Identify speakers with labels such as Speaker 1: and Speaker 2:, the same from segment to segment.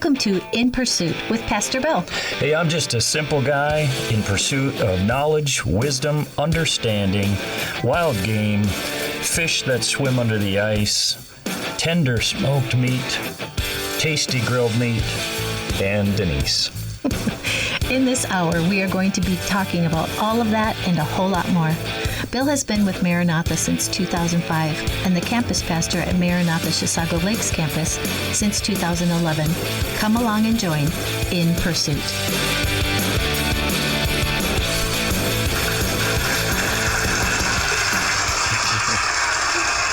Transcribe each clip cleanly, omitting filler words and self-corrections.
Speaker 1: Welcome to In Pursuit with Pastor Bill.
Speaker 2: Hey, I'm just a simple guy in pursuit of knowledge, wisdom, understanding, wild game, fish that swim under the ice, tender smoked meat, tasty grilled meat, and Denise.
Speaker 1: In this hour, we are going to be talking about all of that and a whole lot more. Bill has been with Maranatha since 2005 and the campus pastor at Maranatha Chisago Lakes campus since 2011. Come along and join In Pursuit.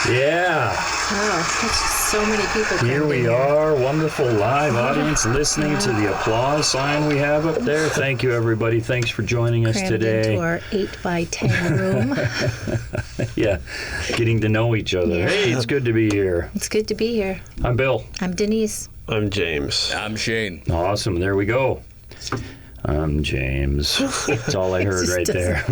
Speaker 2: Yeah.
Speaker 1: Oh, that's just so many people.
Speaker 2: Here we are, wonderful live audience listening to the applause sign we have up there. Thank you, everybody. Thanks for joining us today.
Speaker 1: Into our 8x10 room.
Speaker 2: Yeah, getting to know each other.
Speaker 1: Yeah.
Speaker 2: Hey, it's good to be here.
Speaker 1: It's good to be here.
Speaker 2: I'm Bill.
Speaker 1: I'm Denise.
Speaker 3: I'm James.
Speaker 4: I'm Shane.
Speaker 2: Awesome. There we go. I'm James. That's all I heard right there.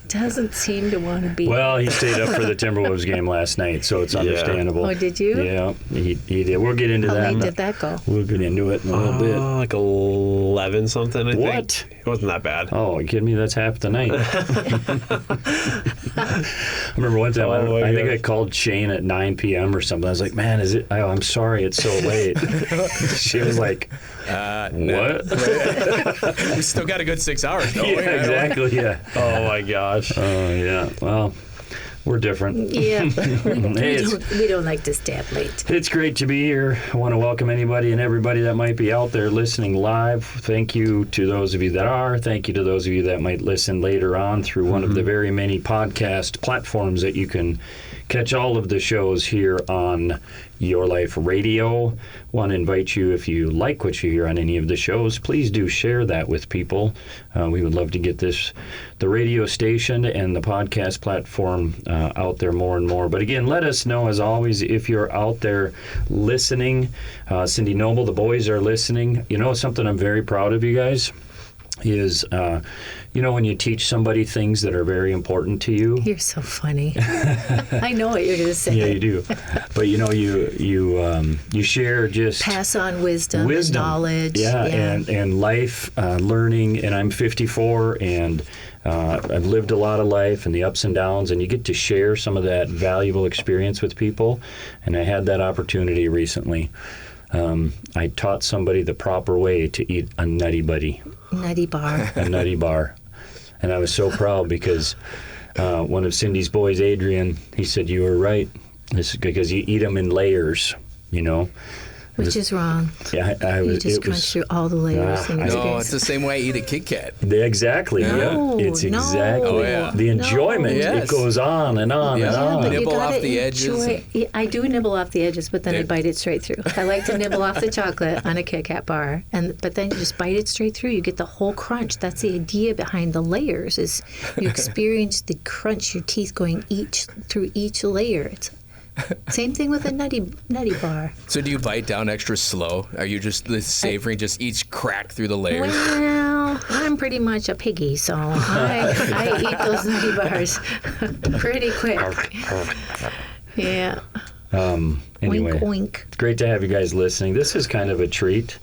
Speaker 1: Doesn't seem to want to be.
Speaker 2: Well, he stayed up for the Timberwolves game last night, so it's understandable.
Speaker 1: Oh, did you?
Speaker 2: Yeah, he did. We'll get into that.
Speaker 1: How late did that go?
Speaker 2: We'll get into it in a little bit.
Speaker 3: Like 11 something, I think.
Speaker 2: What?
Speaker 3: It wasn't that bad.
Speaker 2: Oh, you kidding me? That's half the night. I remember one time, I think I called Shane at 9 p.m. or something. I was like, man, is it? Oh, I'm sorry, it's so late. She was like, what?
Speaker 4: We still got a good 6 hours, don't we?
Speaker 2: Yeah, exactly, yeah.
Speaker 3: Oh, my gosh.
Speaker 2: Oh, yeah. Well, we're different.
Speaker 1: Yeah,
Speaker 2: Hey,
Speaker 1: we don't like to stay up late.
Speaker 2: It's great to be here. I want to welcome anybody and everybody that might be out there listening live. Thank you to those of you that are. Thank you to those of you that might listen later on through one of the very many podcast platforms that you can catch all of the shows here on Your Life Radio. Want to invite you, if you like what you hear on any of the shows, please do share that with people. We would love to get the radio station and the podcast platform out there more and more. But again, let us know, as always, if you're out there listening. Cindy Noble, the boys are listening. You know, something I'm very proud of you guys is, when you teach somebody things that are very important to you.
Speaker 1: You're so funny. I know what you're going to say.
Speaker 2: Yeah, you do. But you share just
Speaker 1: pass on wisdom. And knowledge.
Speaker 2: Yeah, and life learning. And I'm 54, and I've lived a lot of life and the ups and downs, and you get to share some of that valuable experience with people. And I had that opportunity recently. I taught somebody the proper way to eat a nutty buddy.
Speaker 1: Nutty bar.
Speaker 2: A nutty bar. And I was so proud because one of Cindy's boys, Adrian, he said, you were right. This is because you eat them in layers,
Speaker 1: Which is wrong.
Speaker 2: Yeah,
Speaker 1: you just crunch through all the layers.
Speaker 4: No, it's the same way I eat a Kit Kat.
Speaker 2: Exactly,
Speaker 1: no,
Speaker 2: yeah. It's exactly.
Speaker 4: Oh, yeah.
Speaker 2: The enjoyment, it goes on and on and on.
Speaker 1: But
Speaker 4: nibble off the edges.
Speaker 1: I do nibble off the edges, but then I bite it straight through. I like to nibble off the chocolate on a Kit Kat bar, but then you just bite it straight through. You get the whole crunch. That's the idea behind the layers, is you experience the crunch, your teeth going through each layer. It's same thing with a nutty bar.
Speaker 4: So do you bite down extra slow? Are you just savoring just each crack through the layers?
Speaker 1: Well, I'm pretty much a piggy, so I eat those nutty bars pretty quick. Yeah.
Speaker 2: Anyway,
Speaker 1: wink, wink.
Speaker 2: It's great to have you guys listening. This is kind of a treat.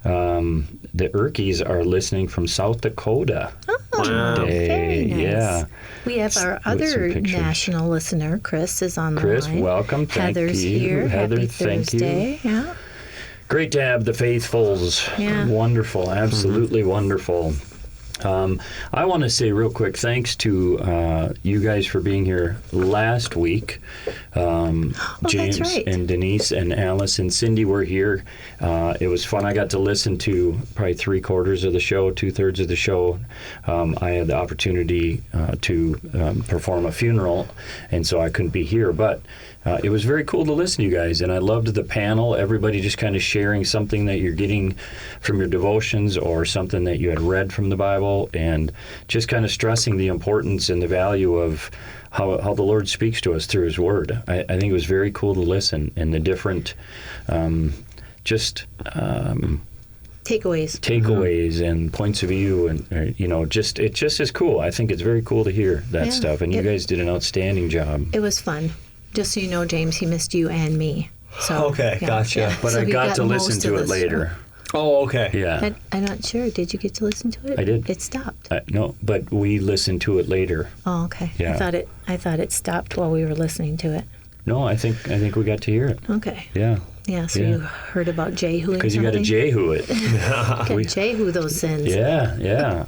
Speaker 2: The Urkeys are listening from South Dakota today.
Speaker 1: Very nice.
Speaker 2: Yeah.
Speaker 1: We have our other national listener, Chris, is on the
Speaker 2: Chris,
Speaker 1: line.
Speaker 2: welcome. Thank
Speaker 1: Heather's
Speaker 2: you.
Speaker 1: here.
Speaker 2: Heather,
Speaker 1: Happy
Speaker 2: thank
Speaker 1: Thursday.
Speaker 2: you.
Speaker 1: Yeah.
Speaker 2: Great to have the faithfuls.
Speaker 1: Yeah.
Speaker 2: Wonderful. Absolutely wonderful. I want to say real quick, thanks to you guys for being here last week. James and Denise and Alice and Cindy were here. It was fun. I got to listen to probably 3/4 of the show, 2/3 of the show. I had the opportunity to perform a funeral, and so I couldn't be here. But it was very cool to listen to you guys, and I loved the panel. Everybody just kind of sharing something that you're getting from your devotions or something that you had read from the Bible, and just kind of stressing the importance and the value of how the Lord speaks to us through His Word. I think it was very cool to listen, and the different takeaways and points of view, and it just is cool. I think it's very cool to hear that stuff, and you guys did an outstanding job.
Speaker 1: It was fun. Just so you know, James, he missed you and me. So,
Speaker 3: Okay, gotcha.
Speaker 2: But
Speaker 1: So
Speaker 2: I
Speaker 1: he
Speaker 2: got to
Speaker 1: most
Speaker 2: listen to
Speaker 1: of
Speaker 2: it
Speaker 1: this.
Speaker 2: later.
Speaker 3: Oh, okay.
Speaker 2: Yeah.
Speaker 1: I'm not sure. Did you get to listen to it?
Speaker 2: I did.
Speaker 1: It stopped.
Speaker 2: No, but we listened to it later.
Speaker 1: Oh, okay.
Speaker 2: Yeah.
Speaker 1: I thought it stopped while we were listening to it.
Speaker 2: No, I think we got to hear it.
Speaker 1: Okay.
Speaker 2: Yeah.
Speaker 1: Yeah. So
Speaker 2: Yeah.
Speaker 1: you heard about Jehu?
Speaker 2: Because you got to Jehu it.
Speaker 1: Got Jehu those sins.
Speaker 2: Yeah.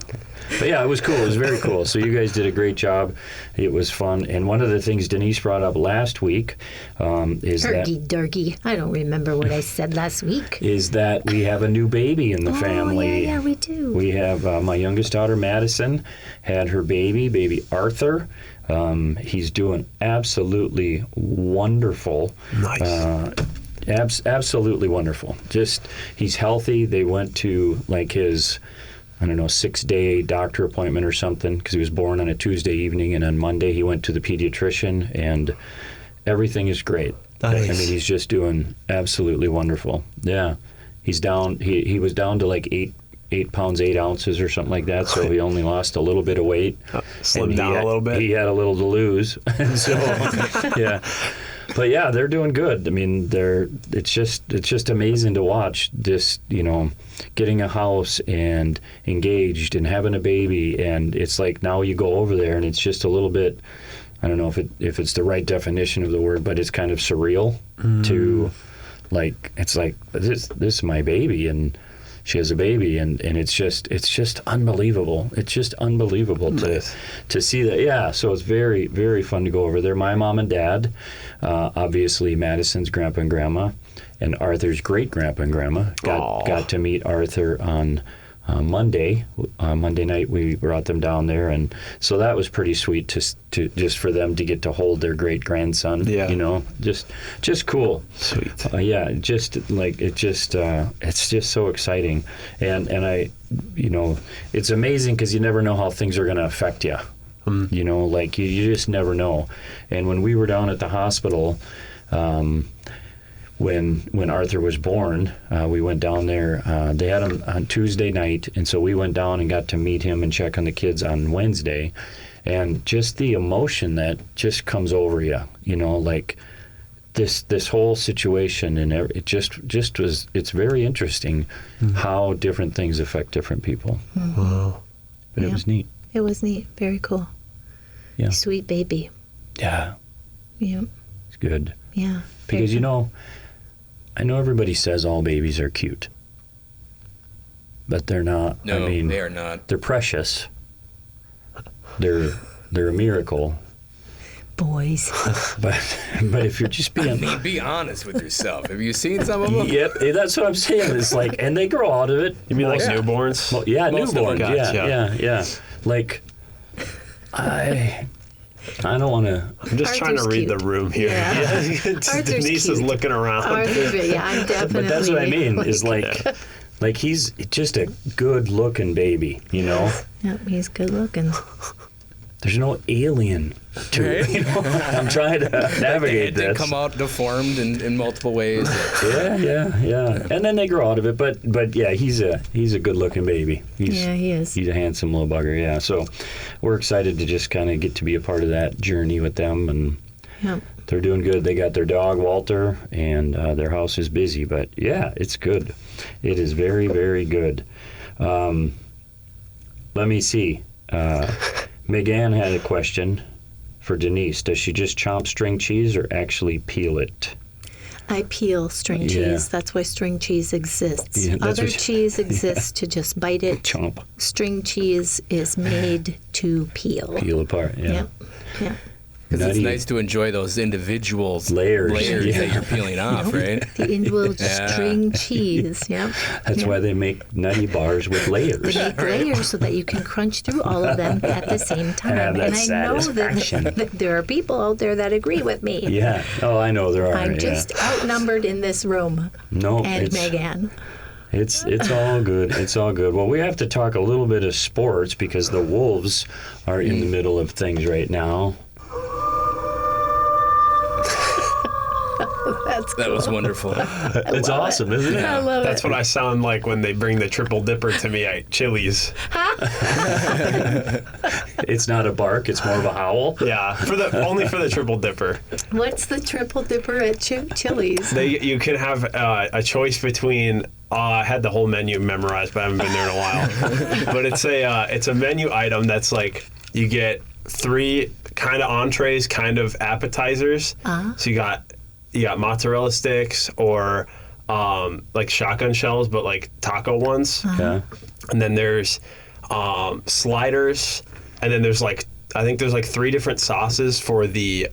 Speaker 2: But yeah, it was cool. It was very cool. So you guys did a great job. It was fun. And one of the things Denise brought up last week is
Speaker 1: Turkey durkey. I don't remember what I said last week.
Speaker 2: that we have a new baby in the family.
Speaker 1: Yeah, we do.
Speaker 2: We have my youngest daughter, Madison, had her baby Arthur. He's doing absolutely wonderful.
Speaker 3: Nice.
Speaker 2: Absolutely wonderful. Just, he's healthy. They went to like his, 6-day doctor appointment or something, because he was born on a Tuesday evening, and on Monday he went to the pediatrician, and everything is great.
Speaker 3: Nice.
Speaker 2: I mean, he's just doing absolutely wonderful. Yeah. He's down, he was down to like 8 pounds, 8 ounces or something like that, so he only lost a little bit of weight.
Speaker 3: Slimmed
Speaker 2: And
Speaker 3: down a little bit.
Speaker 2: He had a little to lose. So, yeah. But yeah, they're doing good. I mean, it's just amazing to watch this, getting a house and engaged and having a baby, and it's like now you go over there and it's just a little bit, I don't know if it's the right definition of the word, but it's kind of surreal to, like, it's like this is my baby, and she has a baby, and it's just unbelievable. It's just unbelievable to see that. Yeah, so it's very, very fun to go over there. My mom and dad, obviously Madison's grandpa and grandma, and Arthur's great grandpa and grandma got to meet Arthur on Monday. Monday night we brought them down there, and so that was pretty sweet to just for them to get to hold their great grandson.
Speaker 3: Yeah.
Speaker 2: Just cool.
Speaker 3: Sweet.
Speaker 2: It's just so exciting, and I, it's amazing because you never know how things are going to affect you. You just never know. And when we were down at the hospital, when Arthur was born, we went down there. They had him on Tuesday night, and so we went down and got to meet him and check on the kids on Wednesday. And just the emotion that just comes over you, like this whole situation, and it just was. It's very interesting how different things affect different people.
Speaker 3: Wow.
Speaker 2: But it was neat.
Speaker 1: It was neat. Very cool.
Speaker 2: Yeah.
Speaker 1: Sweet baby.
Speaker 2: Yeah.
Speaker 1: Yeah.
Speaker 2: It's good.
Speaker 1: Yeah.
Speaker 2: Because I know everybody says all babies are cute, but they're not.
Speaker 4: No,
Speaker 2: I mean,
Speaker 4: they are not.
Speaker 2: They're precious. They're a miracle.
Speaker 1: Boys.
Speaker 2: But if you're just being,
Speaker 4: Be honest with yourself. Have you seen some of them?
Speaker 2: yep, that's what I'm saying. It's like, and they grow out of it.
Speaker 3: You mean like
Speaker 4: Yeah.
Speaker 3: newborns?
Speaker 2: Well, yeah,
Speaker 4: Most of them.
Speaker 2: newborns.
Speaker 3: Gotcha.
Speaker 2: Yeah. Like, I don't want to.
Speaker 3: I'm just trying to
Speaker 1: Arthur's
Speaker 3: read
Speaker 1: cute.
Speaker 3: the room here.
Speaker 1: Yeah. Arthur's
Speaker 3: Denise is
Speaker 1: cute.
Speaker 3: looking around.
Speaker 1: Arthur, yeah, I'm definitely.
Speaker 2: But that's what I mean. Is like he's just a good looking baby.
Speaker 1: Yep, he's good looking.
Speaker 2: There's no alien to it. I'm trying to navigate
Speaker 4: They
Speaker 2: this.
Speaker 4: come out deformed in multiple ways.
Speaker 2: Yeah. And then they grow out of it. But yeah, he's a good looking baby.
Speaker 1: Yeah, he is.
Speaker 2: He's a handsome little bugger. Yeah. So we're excited to just kind of get to be a part of that journey with them, and
Speaker 1: Yep.
Speaker 2: they're doing good. They got their dog Walter, and their house is busy. But yeah, it's good. It is very, very good. Let me see. Megan had a question for Denise. Does she just chomp string cheese or actually peel it?
Speaker 1: I peel string
Speaker 2: Yeah.
Speaker 1: cheese. That's why string cheese exists.
Speaker 2: Yeah, that's
Speaker 1: Other
Speaker 2: what-
Speaker 1: cheese exists to just bite it.
Speaker 2: Chomp.
Speaker 1: String cheese is made to peel.
Speaker 2: Peel apart. Yeah.
Speaker 1: Yep. Yeah.
Speaker 4: Because it's
Speaker 2: Nutty.
Speaker 4: nice to enjoy those individual
Speaker 2: Layers. Yeah.
Speaker 4: that you're peeling off, right?
Speaker 1: The individual
Speaker 4: Yeah.
Speaker 1: string cheese. Yep.
Speaker 2: That's why they make nutty bars with
Speaker 1: They
Speaker 2: layers.
Speaker 1: make layers so that you can crunch through all of them at the same time.
Speaker 2: Have that
Speaker 1: And I know
Speaker 2: satisfaction.
Speaker 1: that there are people out there that agree with me.
Speaker 2: Yeah. Oh, I know there are.
Speaker 1: I'm
Speaker 2: yeah.
Speaker 1: just outnumbered in this room.
Speaker 2: No,
Speaker 1: And
Speaker 2: it's
Speaker 1: Megan.
Speaker 2: it's all good. It's all good. Well, we have to talk a little bit of sports because the Wolves are in the middle of things right now.
Speaker 4: That was wonderful.
Speaker 2: It's awesome, isn't it?
Speaker 1: I love
Speaker 3: That's
Speaker 1: it.
Speaker 3: what I sound like when they bring the triple dipper to me at Chili's.
Speaker 2: It's not a bark; it's more of a howl.
Speaker 3: Yeah, only for the triple dipper.
Speaker 1: What's the triple dipper at Chili's?
Speaker 3: You can have a choice between. I had the whole menu memorized, but I haven't been there in a while. But it's a menu item that's like you get 3 kind of entrees, kind of appetizers. So you got mozzarella sticks or like shotgun shells, but like taco ones.
Speaker 2: Yeah.
Speaker 3: And then there's sliders, and then there's like I think there's like 3 different sauces for the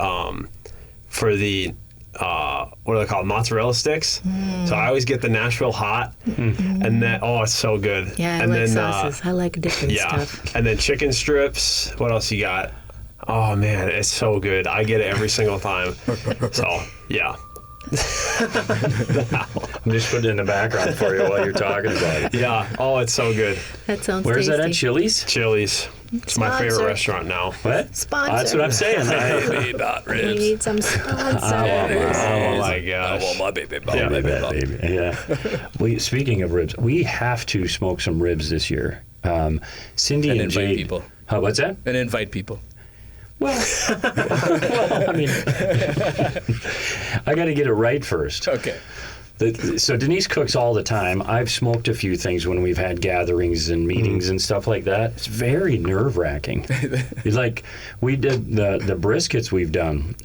Speaker 3: what are they called, mozzarella sticks. So I always get the Nashville hot, and then it's so good.
Speaker 1: Yeah, I like sauces. I like different stuff.
Speaker 3: And then chicken strips. What else you got? Oh man, it's so good. I get it every single time. So yeah.
Speaker 2: I'm just putting it in the background for you while you're talking about it.
Speaker 3: Yeah. Oh, it's so good.
Speaker 1: That sounds
Speaker 2: Where's
Speaker 1: tasty.
Speaker 2: that at? Chili's?
Speaker 3: Chili's. It's my favorite
Speaker 1: Sponsor.
Speaker 3: restaurant now.
Speaker 2: What?
Speaker 1: Sponsor.
Speaker 2: That's what I'm saying.
Speaker 4: Baby bot
Speaker 1: We
Speaker 4: ribs.
Speaker 1: need some sponsors.
Speaker 3: Oh my
Speaker 4: I
Speaker 3: gosh.
Speaker 4: want my baby bot.
Speaker 3: Yeah,
Speaker 4: baby
Speaker 2: That
Speaker 4: bot.
Speaker 2: baby. Yeah. Speaking of ribs, we have to smoke some ribs this year. Cindy
Speaker 4: And
Speaker 2: and
Speaker 4: invite
Speaker 2: Jade.
Speaker 4: people.
Speaker 2: What's that?
Speaker 4: And invite people.
Speaker 2: Well, I mean, I got to get it right first.
Speaker 4: Okay.
Speaker 2: So Denise cooks all the time. I've smoked a few things when we've had gatherings and meetings and stuff like that. It's very nerve-wracking. It's like we did the briskets we've done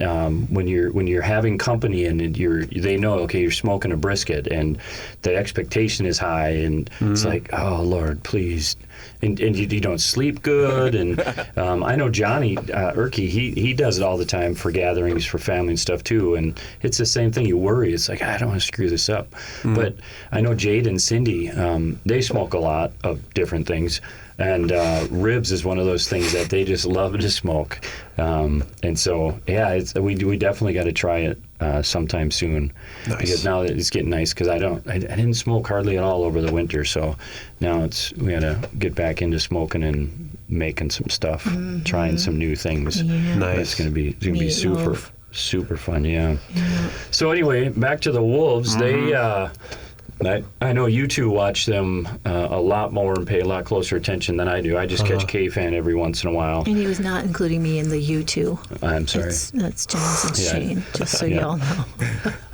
Speaker 2: when you're having company and they know, okay, you're smoking a brisket and the expectation is high and it's like, oh Lord, please. And you don't sleep good. And I know Johnny Erke, he does it all the time for gatherings, for family and stuff too. And it's the same thing. You worry. It's like, I don't want to screw this up. But I know Jade and Cindy, they smoke a lot of different things. And ribs is one of those things that they just love to smoke. And so, yeah, we definitely got to try it sometime soon.
Speaker 3: Nice.
Speaker 2: Because now that it's getting nice, because I didn't smoke hardly at all over the winter. So now we got to get back into smoking and making some stuff, trying some new things.
Speaker 1: Yeah.
Speaker 3: Nice.
Speaker 2: It's gonna be
Speaker 1: Meatloaf.
Speaker 2: super fun. Yeah. So anyway, back to the Wolves. They. I know you two watch them a lot more and pay a lot closer attention than I do. I just catch K-Fan every once in a while.
Speaker 1: And he was not including me in the U2.
Speaker 2: I'm sorry.
Speaker 1: That's James and
Speaker 2: Yeah.
Speaker 1: Shane, just so
Speaker 2: Yeah.
Speaker 1: y'all know.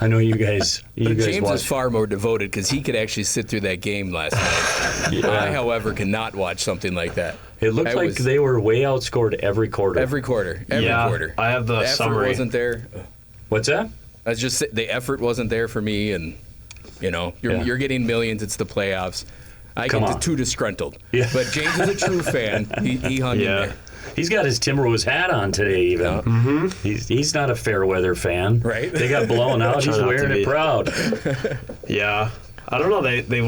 Speaker 2: I know you guys.
Speaker 4: But James
Speaker 2: watch.
Speaker 4: is far more devoted because he could actually sit through that game last night.
Speaker 2: Yeah.
Speaker 4: I, however, cannot watch something like that.
Speaker 2: It looked like they were way outscored every quarter.
Speaker 4: Every quarter.
Speaker 3: I have the
Speaker 4: effort
Speaker 3: summary.
Speaker 4: wasn't there.
Speaker 2: What's that?
Speaker 4: That's just the effort wasn't there for me, and you're getting millions. It's the playoffs. I
Speaker 2: Come
Speaker 4: get
Speaker 2: on.
Speaker 4: too disgruntled.
Speaker 2: Yeah.
Speaker 4: But James is a true fan. He hung in there.
Speaker 2: He's got his Timberwolves hat on today, even.
Speaker 4: Yeah.
Speaker 2: He's not a fair weather fan.
Speaker 4: Right.
Speaker 2: They got blown out. He's
Speaker 3: Try not
Speaker 2: wearing
Speaker 3: to
Speaker 2: it
Speaker 3: be.
Speaker 2: proud.
Speaker 3: Yeah. I don't know. They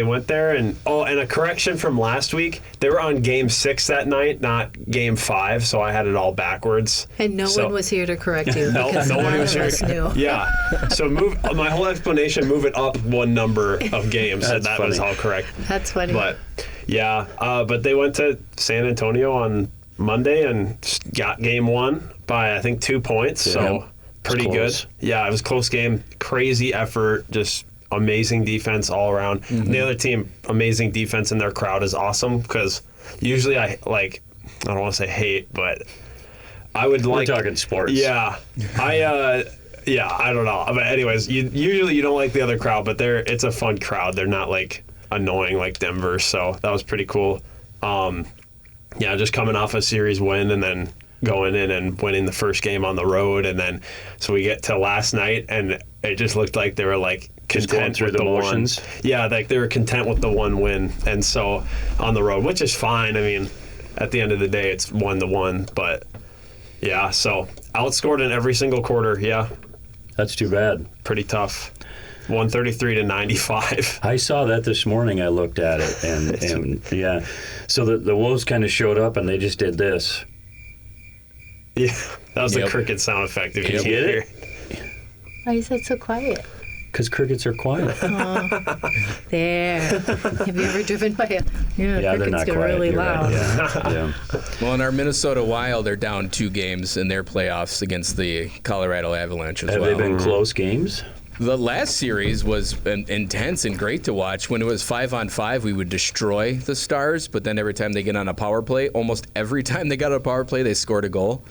Speaker 3: went there and a correction from last week. They were on game 6 that night, not game 5. So I had it all backwards.
Speaker 1: And no one was here to correct you
Speaker 3: No,
Speaker 1: because
Speaker 3: nobody
Speaker 1: none
Speaker 3: was
Speaker 1: of
Speaker 3: here.
Speaker 1: us knew.
Speaker 3: Yeah. So my whole explanation, move it up one number of games, and
Speaker 2: That's
Speaker 3: that was
Speaker 2: funny.
Speaker 3: all correct.
Speaker 1: That's funny.
Speaker 3: But yeah, but they went to San Antonio on Monday and got game 1 by I think 2 points.
Speaker 2: Yeah.
Speaker 3: So pretty good.
Speaker 2: close.
Speaker 3: Yeah, it was a close game. Crazy effort. Just amazing defense all around. And the other team, amazing defense, and their crowd is awesome because usually I don't want to say hate, but I would
Speaker 2: We're
Speaker 3: like.
Speaker 2: talking sports.
Speaker 3: Yeah, I don't know. But anyways, usually you don't like the other crowd, but it's a fun crowd. They're not like annoying like Denver, so that was pretty cool. Yeah, just coming off a series win and then going in and winning the first game on the road, and then so we get to last night and it just looked like they were like
Speaker 2: Just going
Speaker 3: content
Speaker 2: through
Speaker 3: with
Speaker 2: the
Speaker 3: the
Speaker 2: motions?
Speaker 3: one. Yeah, like they were content with the one win, and so on the road, which is fine. I mean, at the end of the day, it's 1-1, but yeah, so outscored in every single quarter. Yeah,
Speaker 2: That's too bad.
Speaker 3: pretty tough. 133-95.
Speaker 2: I saw that this morning. I looked at it, and yeah. So the Wolves kind of showed up, and they just did this.
Speaker 3: Yeah, that was the
Speaker 4: Yep.
Speaker 3: cricket sound effect. If
Speaker 2: Did
Speaker 3: you
Speaker 2: you
Speaker 3: can't
Speaker 2: get
Speaker 3: hear.
Speaker 2: it?
Speaker 1: Why is that so quiet?
Speaker 2: Because crickets are quiet.
Speaker 1: There. Have you ever driven by a...
Speaker 2: Yeah, they're
Speaker 1: crickets
Speaker 2: not
Speaker 1: get
Speaker 2: quiet.
Speaker 1: really
Speaker 2: You're
Speaker 1: loud.
Speaker 2: right. Yeah.
Speaker 4: Well, in our Minnesota Wild, they're down 2 games in their playoffs against the Colorado Avalanche as
Speaker 2: Have
Speaker 4: well.
Speaker 2: they been close games?
Speaker 4: The last series was intense and great to watch. When it was 5-on-5, we would destroy the Stars, but then every time they get on a power play, almost every time they got on a power play, they scored a goal.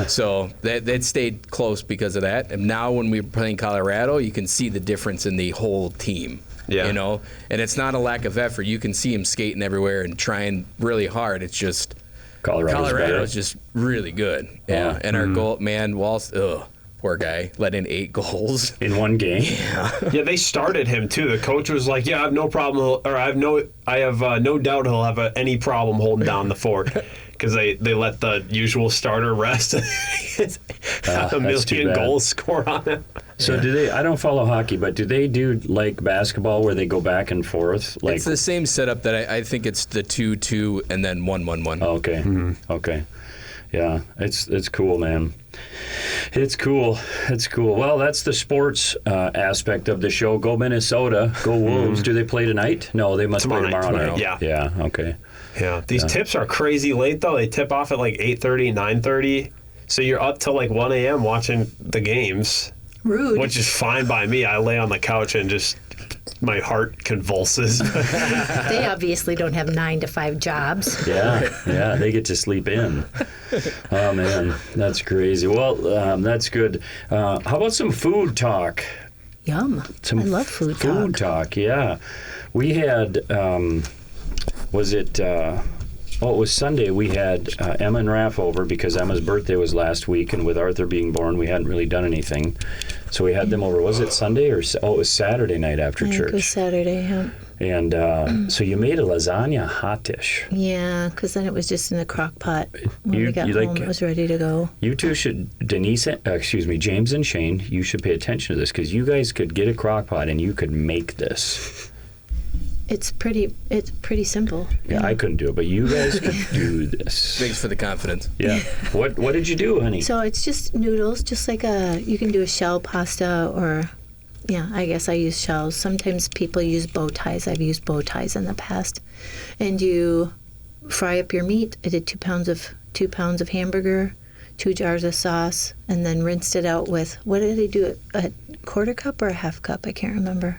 Speaker 4: So that stayed close because of that. And now when we're playing Colorado, you can see the difference in the whole team.
Speaker 3: Yeah.
Speaker 4: You know, and it's not a lack of effort. You can see him skating everywhere and trying really hard. It's just Colorado's just really good. Yeah. And our goal, man, Walsh, poor guy, let in 8 goals
Speaker 2: in one game.
Speaker 3: Yeah, they started him too. The coach was like, "Yeah, I have no problem, or I have no doubt he'll have any problem holding down the fort," because they let the usual starter rest. A million goals scored on him.
Speaker 2: So do they? I don't follow hockey, but do they do like basketball where they go back and forth? Like
Speaker 4: it's the same setup that I think it's the 2-2 and then 1-1-1.
Speaker 2: Oh, okay. Okay. Yeah, it's cool, man. It's cool. It's cool. Well, that's the sports aspect of the show. Go Minnesota. Go Wolves. Do they play tonight? No, they must play tomorrow night.
Speaker 3: Yeah.
Speaker 2: Yeah, okay.
Speaker 3: Yeah. These tips are crazy late, though. They tip off at like 8:30, 9:30. So you're up till like 1 a.m. watching the games.
Speaker 1: Rude.
Speaker 3: Which is fine by me. I lay on the couch and just my heart convulses.
Speaker 1: They obviously don't have 9-to-5 jobs.
Speaker 2: Yeah, they get to sleep in. Oh, man, that's crazy. Well, that's good. How about some food talk?
Speaker 1: Yum. I love food talk.
Speaker 2: Food talk, yeah. We had, was it... it was Sunday. We had Emma and Raph over because Emma's birthday was last week, and with Arthur being born, we hadn't really done anything. So we had them over. Was it Sunday or... Oh, it was Saturday night after church.
Speaker 1: It was Saturday, yeah.
Speaker 2: And so you made a lasagna hot dish.
Speaker 1: Yeah, because then it was just in a crock pot. When we got home, it was ready to go.
Speaker 2: You two should... James and Shane, you should pay attention to this because you guys could get a crock pot and you could make this.
Speaker 1: It's pretty simple.
Speaker 2: Yeah, I couldn't do it, but you guys could do this.
Speaker 4: Thanks for the confidence.
Speaker 2: Yeah. What did you do, honey?
Speaker 1: So it's just noodles, just like you can do a shell pasta or, yeah, I guess I use shells. Sometimes people use bow ties. I've used bow ties in the past. And you fry up your meat. I did 2 pounds of hamburger, 2 jars of sauce, and then rinsed it out with, what did I do? A quarter cup or a half cup? I can't remember.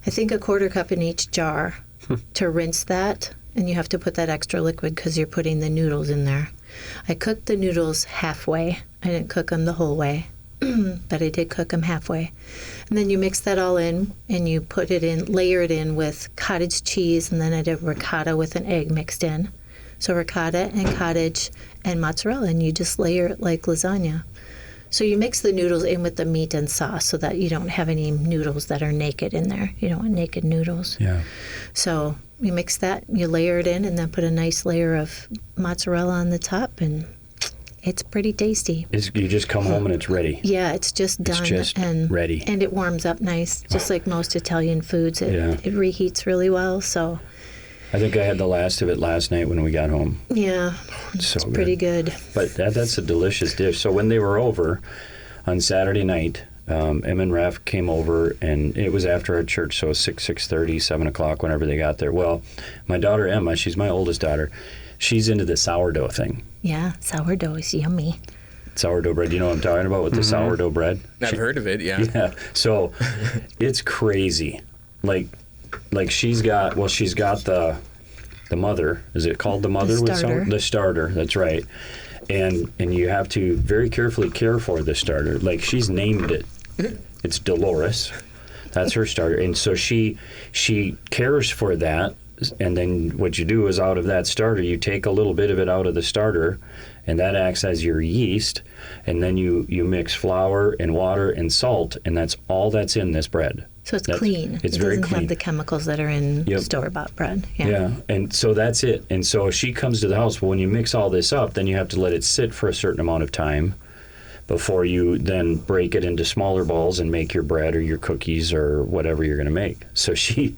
Speaker 1: I think a quarter cup in each jar to rinse that, and you have to put that extra liquid because you're putting the noodles in there. I cooked the noodles halfway. I didn't cook them the whole way, but I did cook them halfway. And then you mix that all in, and you put it in, layer it in with cottage cheese, and then I did ricotta with an egg mixed in. So ricotta and cottage and mozzarella, and you just layer it like lasagna. So you mix the noodles in with the meat and sauce so that you don't have any noodles that are naked in there. You don't want naked noodles.
Speaker 2: Yeah.
Speaker 1: So you mix that, you layer it in, and then put a nice layer of mozzarella on the top, and it's pretty tasty.
Speaker 2: You just come home and it's ready.
Speaker 1: Yeah, it's just done.
Speaker 2: It's just
Speaker 1: and
Speaker 2: ready.
Speaker 1: And it warms up nice, just like most Italian foods. It reheats really well, so...
Speaker 2: I think I had the last of it last night when we got home.
Speaker 1: Yeah, it's pretty good.
Speaker 2: But that's a delicious dish. So when they were over on Saturday night, Em and Raph came over, and it was after our church, so 6:30, 7 o'clock, whenever they got there. Well, my daughter Emma, she's my oldest daughter, she's into the sourdough thing.
Speaker 1: Yeah, sourdough is yummy.
Speaker 2: Sourdough bread, you know what I'm talking about with the sourdough bread?
Speaker 4: I've heard of it, yeah.
Speaker 2: Yeah, so it's crazy. Like she's got the mother. Is it called the mother?
Speaker 1: The starter.
Speaker 2: The starter. That's right. And you have to very carefully care for the starter. Like she's named it. It's Dolores. That's her starter. And so she cares for that. And then what you do is out of that starter, you take a little bit of it out of the starter, and that acts as your yeast. And then you mix flour and water and salt, and that's all that's in this bread.
Speaker 1: So it's clean.
Speaker 2: It's
Speaker 1: it
Speaker 2: very
Speaker 1: doesn't
Speaker 2: clean.
Speaker 1: have the chemicals that are in store-bought bread.
Speaker 2: Yeah, and so that's it. And so she comes to the house. Well, when you mix all this up, then you have to let it sit for a certain amount of time before you then break it into smaller balls and make your bread or your cookies or whatever you're going to make. So she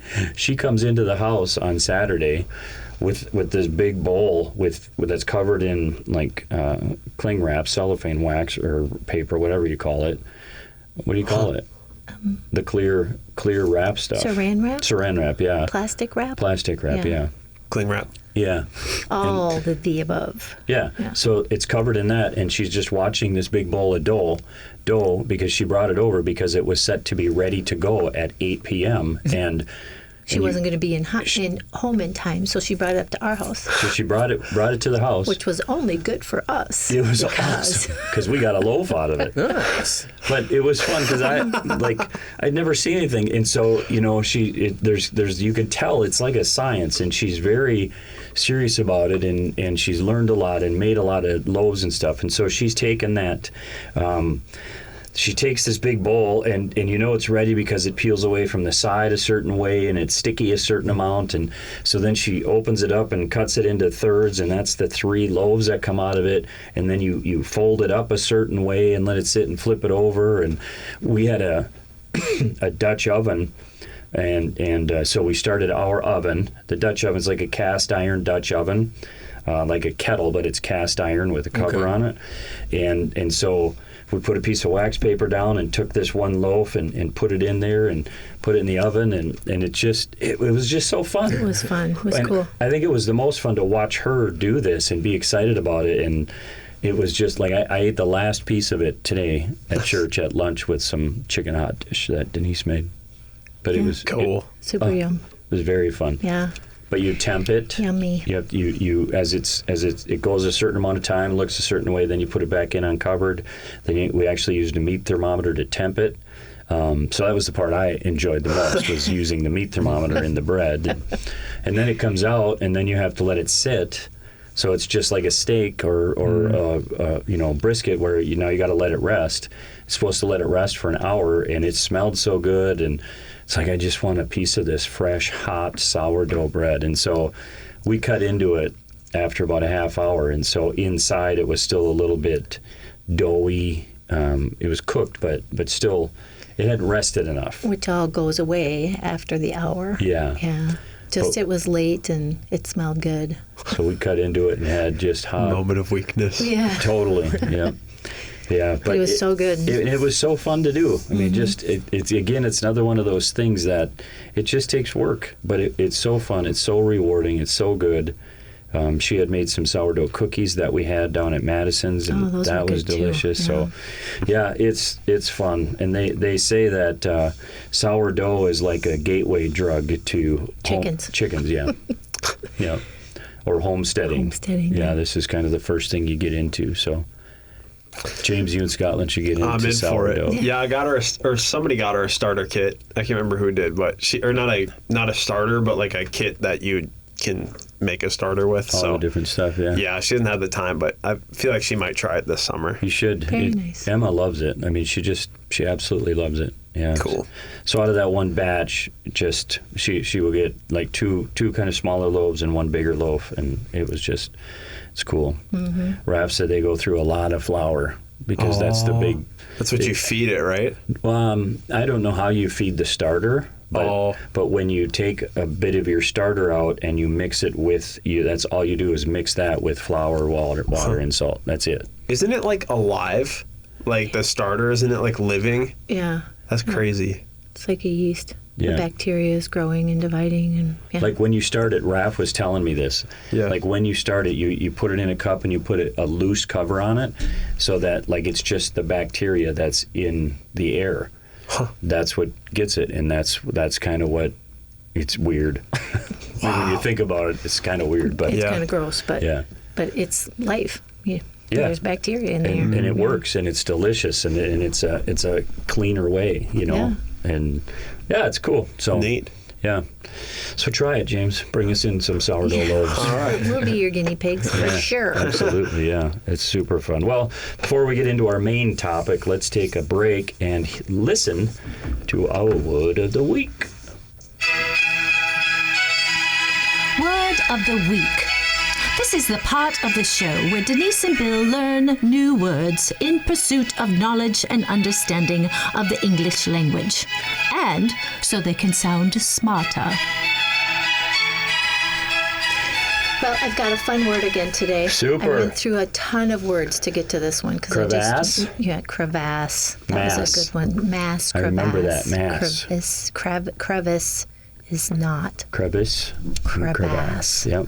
Speaker 2: comes into the house on Saturday with this big bowl that's covered in like cling wrap, cellophane wax or paper, whatever you call it. What do you call it? the clear wrap stuff.
Speaker 1: Saran wrap?
Speaker 2: Saran wrap, yeah.
Speaker 1: Plastic wrap?
Speaker 2: Plastic wrap, yeah.
Speaker 3: Cling wrap.
Speaker 2: Yeah.
Speaker 1: All the above.
Speaker 2: Yeah. So it's covered in that, and she's just watching this big bowl of dough because she brought it over because it was set to be ready to go at 8 p.m. and
Speaker 1: she wasn't going to be in home in time, so she brought it up to our house.
Speaker 2: So she brought it to the house,
Speaker 1: which was only good for us.
Speaker 2: It was awesome because we got a loaf out of it.
Speaker 4: Nice.
Speaker 2: But it was fun because I'd never seen anything, and so there's you can tell it's like a science, and she's very serious about it, and she's learned a lot and made a lot of loaves and stuff, and so she's taken that. She takes this big bowl, and it's ready because it peels away from the side a certain way, and it's sticky a certain amount. And so then she opens it up and cuts it into thirds, and that's the 3 loaves that come out of it. And then you fold it up a certain way and let it sit and flip it over. And we had a Dutch oven, and so we started our oven. The Dutch oven's like a cast iron Dutch oven, like a kettle, but it's cast iron with a cover on it. And so we put a piece of wax paper down and took this one loaf and put it in there and put it in the oven, and it was just so fun.
Speaker 1: It was fun. It was cool.
Speaker 2: I think it was the most fun to watch her do this and be excited about it, and it was just like I ate the last piece of it today at church at lunch with some chicken hot dish that Denise made. But it was
Speaker 3: cool.
Speaker 1: Super yum.
Speaker 2: It was very fun.
Speaker 1: Yeah.
Speaker 2: But you temp it.
Speaker 1: Yummy.
Speaker 2: You as it goes a certain amount of time, looks a certain way, then you put it back in uncovered. Then we actually used a meat thermometer to temp it. So that was the part I enjoyed the most, was using the meat thermometer in the bread. And then it comes out, and then you have to let it sit. So it's just like a steak or brisket, where you got to let it rest. It's supposed to let it rest for an hour, and it smelled so good, and it's like, I just want a piece of this fresh, hot sourdough bread. And so we cut into it after about a half hour, and so inside it was still a little bit doughy. It was cooked, but still, it hadn't rested enough.
Speaker 1: Which all goes away after the hour.
Speaker 2: Yeah.
Speaker 1: Yeah. It was late, and it smelled good.
Speaker 2: So we cut into it and had just hot.
Speaker 3: Moment of weakness.
Speaker 1: Yeah.
Speaker 2: Totally, yeah. Yeah, but
Speaker 1: it was so good.
Speaker 2: It was so fun to do. I mean, it's another one of those things that it just takes work, but it's so fun. It's so rewarding. It's so good. She had made some sourdough cookies that we had down at Madison's, and that was delicious.
Speaker 1: Yeah.
Speaker 2: So, yeah, it's fun. And they say that sourdough is like a gateway drug to
Speaker 1: chickens.
Speaker 2: Chickens, yeah, yeah, or homesteading. Yeah, this is kind of the first thing you get into. So. James, you in Scotland should get into
Speaker 3: I'm in
Speaker 2: sourdough.
Speaker 3: for it. Yeah, I got her, or somebody got her a starter kit. I can't remember who did, but not a starter, but like a kit that you can make a starter with.
Speaker 2: All the different stuff, yeah.
Speaker 3: Yeah, she didn't have the time, but I feel like she might try it this summer.
Speaker 2: You should.
Speaker 1: Very nice.
Speaker 2: Emma loves it. I mean, she absolutely loves it. Yeah.
Speaker 3: Cool. So
Speaker 2: out of that one batch, just she will get like two kind of smaller loaves and one bigger loaf, and it's cool. Mm-hmm. Raph said they go through a lot of flour because that's the big.
Speaker 3: That's what you feed it, right?
Speaker 2: I don't know how you feed the starter, but when you take a bit of your starter out and you mix it with that's all you do is mix that with flour, water, and salt. That's it.
Speaker 3: Isn't it like alive? Like the starter, isn't it like living?
Speaker 1: Yeah.
Speaker 3: That's crazy.
Speaker 1: It's like a yeast.
Speaker 2: Yeah.
Speaker 1: The bacteria is growing and dividing, and
Speaker 2: like when you start it, Raph was telling me this.
Speaker 3: Yeah.
Speaker 2: Like when you start it, you put it in a cup and you put a loose cover on it, so that like it's just the bacteria that's in the air.
Speaker 3: Huh.
Speaker 2: That's what gets it, and that's kind of what. It's weird. When you think about it, it's kind of weird, but
Speaker 1: it's kind of gross. But but it's life. Yeah. There's bacteria in there,
Speaker 2: and it works, and it's delicious, and it's a cleaner way,
Speaker 1: Yeah.
Speaker 2: And it's cool. So
Speaker 3: neat.
Speaker 2: Yeah. So try it, James. Bring us in some sourdough loaves.
Speaker 3: All right.
Speaker 1: We'll be your guinea pigs for sure.
Speaker 2: Absolutely, yeah. It's super fun. Well, before we get into our main topic, let's take a break and listen to our word of the week.
Speaker 5: Word of the week. This is the part of the show where Denise and Bill learn new words in pursuit of knowledge and understanding of the English language, and so they can sound smarter.
Speaker 1: Well, I've got a fun word again today.
Speaker 2: Super.
Speaker 1: I went through a ton of words to get to this one.
Speaker 2: Crevasse?
Speaker 1: Crevasse. That
Speaker 2: Mass.
Speaker 1: was a good one. Mass, crevasse.
Speaker 2: I remember that, mass.
Speaker 1: Crevice is not.
Speaker 2: Crevice.
Speaker 1: Crevasse.
Speaker 2: Yep.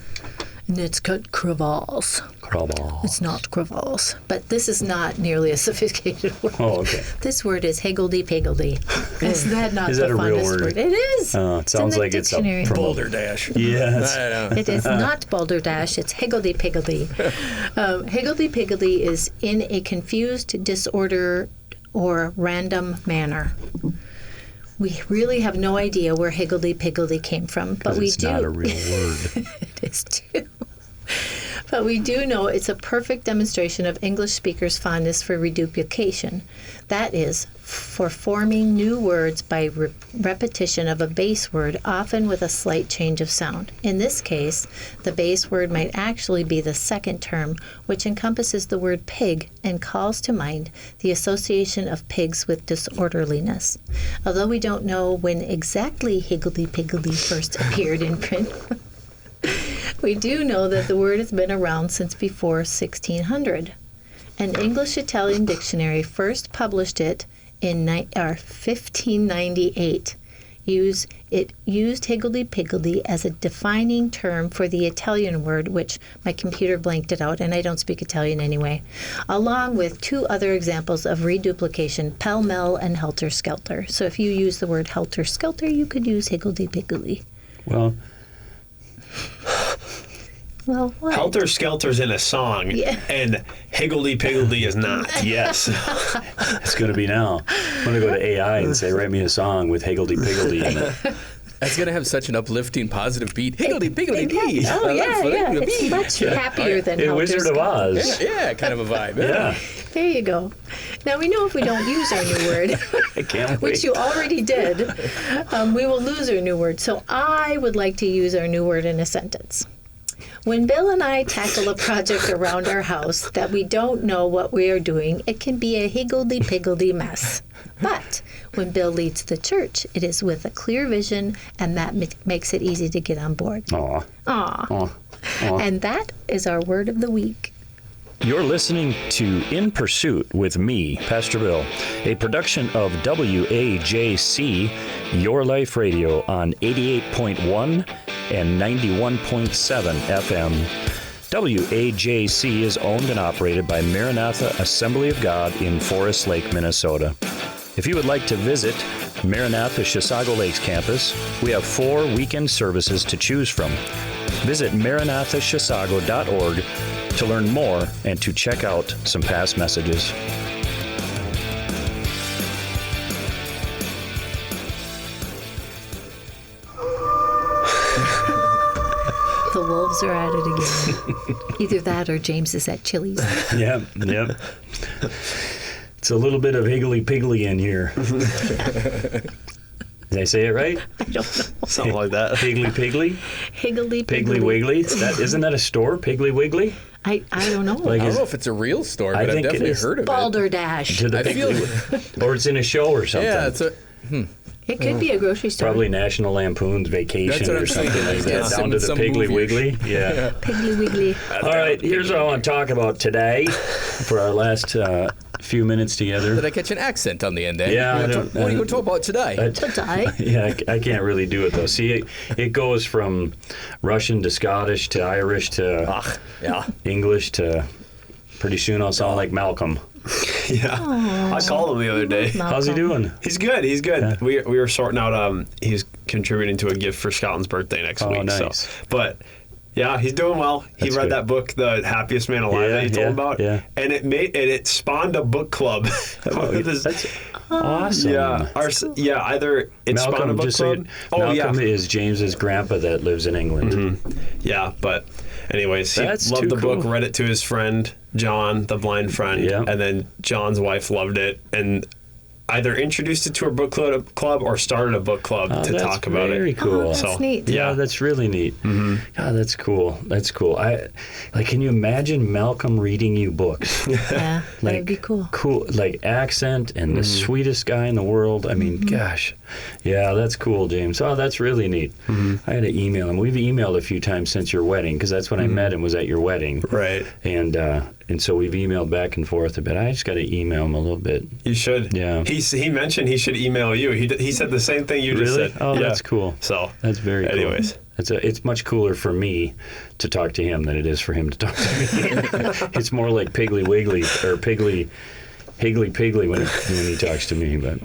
Speaker 1: And it's got crevasse.
Speaker 2: Crevasse.
Speaker 1: It's not crevasse. But this is not nearly a sophisticated word.
Speaker 2: Oh, okay.
Speaker 1: This word is higgledy-piggledy. Is that not
Speaker 2: Is
Speaker 1: the
Speaker 2: that a real
Speaker 1: funnest
Speaker 2: word?
Speaker 1: It is.
Speaker 2: It sounds
Speaker 1: in the
Speaker 2: like it's a
Speaker 1: dictionary.
Speaker 4: Balderdash.
Speaker 2: Yes.
Speaker 4: I know.
Speaker 1: It is not balderdash, it's higgledy-piggledy. Higgledy-piggledy is in a confused, disorder, or random manner. We really have no idea where higgledy-piggledy came from, but we
Speaker 2: it's
Speaker 1: do.
Speaker 2: not a real word.
Speaker 1: It is too. But we do know it's a perfect demonstration of English speakers' fondness for reduplication. That is, for forming new words by repetition of a base word, often with a slight change of sound. In this case, the base word might actually be the second term, which encompasses the word pig and calls to mind the association of pigs with disorderliness. Although we don't know when exactly higgledy-piggledy first appeared in print, we do know that the word has been around since before 1600. An English-Italian dictionary first published it in 1598. It used higgledy-piggledy as a defining term for the Italian word, which my computer blanked it out, and I don't speak Italian anyway, along with two other examples of reduplication, pell-mell and helter-skelter. So if you use the word helter-skelter, you could use higgledy-piggledy.
Speaker 2: Well,
Speaker 1: what?
Speaker 3: Helter Skelter's in a song, and Higgledy-Piggledy is not.
Speaker 2: yes. It's going to be now. I'm going to go to AI and say, write me a song with higgledy-piggledy in it.
Speaker 4: That's going to have such an uplifting, positive beat. Higgledy-piggledy-dee.
Speaker 1: Oh, yeah. It's much happier than
Speaker 2: In
Speaker 1: helter
Speaker 2: Wizard of Oz.
Speaker 4: Yeah, kind of a vibe.
Speaker 2: Yeah.
Speaker 1: There you go. Now we know if we don't use our new word,
Speaker 2: I can't wait.
Speaker 1: which you already did, we will lose our new word. So I would like to use our new word in a sentence. When Bill and I tackle a project around our house that we don't know what we are doing, it can be a higgledy-piggledy mess. But when Bill leads the church, it is with a clear vision, and that makes it easy to get on board.
Speaker 2: Aw.
Speaker 1: Aw.
Speaker 2: Aw.
Speaker 1: And that is our word of the week.
Speaker 2: You're listening to In Pursuit with me, Pastor Bill, a production of WAJC, Your Life Radio on 88.1 and 91.7 FM. WAJC is owned and operated by Maranatha Assembly of God in Forest Lake, Minnesota. If you would like to visit Maranatha Chisago Lakes campus, we have 4 weekend services to choose from. Visit maranathachisago.org to learn more and to check out some past messages.
Speaker 1: The wolves are at it again. Either that or James is at Chili's.
Speaker 2: Yep. It's a little bit of higgledy-piggledy in here. Did I say it right?
Speaker 1: I don't know.
Speaker 3: Something like that.
Speaker 2: Higgledy-piggledy?
Speaker 1: Higgledy-piggledy.
Speaker 2: Piggly Wiggly? Isn't that a store, Piggly Wiggly?
Speaker 1: I don't know.
Speaker 2: Like
Speaker 4: I don't know if it's a real story,
Speaker 2: I
Speaker 4: but I've
Speaker 2: think it
Speaker 4: definitely
Speaker 2: is.
Speaker 4: heard of it.
Speaker 1: Balderdash.
Speaker 2: To the
Speaker 4: I feel-
Speaker 2: Piggly, or it's in a show or something.
Speaker 4: Yeah, it's a.
Speaker 1: It could be a grocery store.
Speaker 2: Probably National Lampoon's Vacation
Speaker 4: That's what
Speaker 2: or
Speaker 4: I'm
Speaker 2: something
Speaker 4: saying.
Speaker 2: like that.
Speaker 4: Yeah,
Speaker 2: Down to the
Speaker 4: some
Speaker 2: Piggly
Speaker 4: movie.
Speaker 2: Wiggly. Yeah.
Speaker 1: Piggly Wiggly.
Speaker 2: All right, here's what I want to talk about today for our last few minutes together.
Speaker 4: Did I catch an accent on the end there?
Speaker 2: Yeah, I
Speaker 4: What
Speaker 2: don't-
Speaker 4: are you going to talk about today?
Speaker 1: Today.
Speaker 2: Yeah, I can't really do it though. See, it goes from Russian to Scottish to Irish to
Speaker 4: Yeah.
Speaker 2: English to pretty soon I'll sound like Malcolm.
Speaker 3: Yeah. I called him the other day.
Speaker 2: How's he doing?
Speaker 3: He's good. He's good.
Speaker 2: Yeah.
Speaker 3: We were sorting out. He's contributing to a gift for Scotland's birthday next
Speaker 2: Oh,
Speaker 3: week.
Speaker 2: nice.
Speaker 3: So, but yeah, he's doing well. He
Speaker 2: That's
Speaker 3: read
Speaker 2: good.
Speaker 3: that book, The Happiest Man Alive, that you told about.
Speaker 2: Yeah.
Speaker 3: And it spawned a book club.
Speaker 2: That's awesome.
Speaker 3: Yeah. Either it spawned a
Speaker 2: Malcolm,
Speaker 3: book
Speaker 2: just so
Speaker 3: club.
Speaker 2: Malcolm is James's grandpa that lives in England.
Speaker 3: Yeah, but anyways, he
Speaker 2: That's
Speaker 3: loved
Speaker 2: too
Speaker 3: the book,
Speaker 2: cool.
Speaker 3: read it to his friend, John, the blind friend,
Speaker 2: Yeah.
Speaker 3: and then John's wife loved it. And either introduced it to a book club or started a book club to talk about it.
Speaker 2: Very cool.
Speaker 1: That's neat.
Speaker 2: Yeah, that's really neat. God, that's cool. That's cool. Can you imagine Malcolm reading you books?
Speaker 1: Yeah, that'd be cool.
Speaker 2: Cool, like accent and the sweetest guy in the world. I mean, gosh, yeah, that's cool, James. Oh, that's really neat. I had to email him. We've emailed a few times since your wedding because that's when I met him. Was at your wedding,
Speaker 3: Right.
Speaker 2: And so we've emailed back and forth a bit. I just got to email him a little bit.
Speaker 3: You should.
Speaker 2: Yeah.
Speaker 3: He mentioned he should email you. He said the same thing you just
Speaker 2: Really?
Speaker 3: said.
Speaker 2: Oh,
Speaker 3: Yeah.
Speaker 2: that's cool.
Speaker 3: So
Speaker 2: That's very cool.
Speaker 3: anyways.
Speaker 2: It's much cooler for me to talk to him than it is for him to talk to me. It's more like Piggly Wiggly or Higgly Piggly when he talks to me. But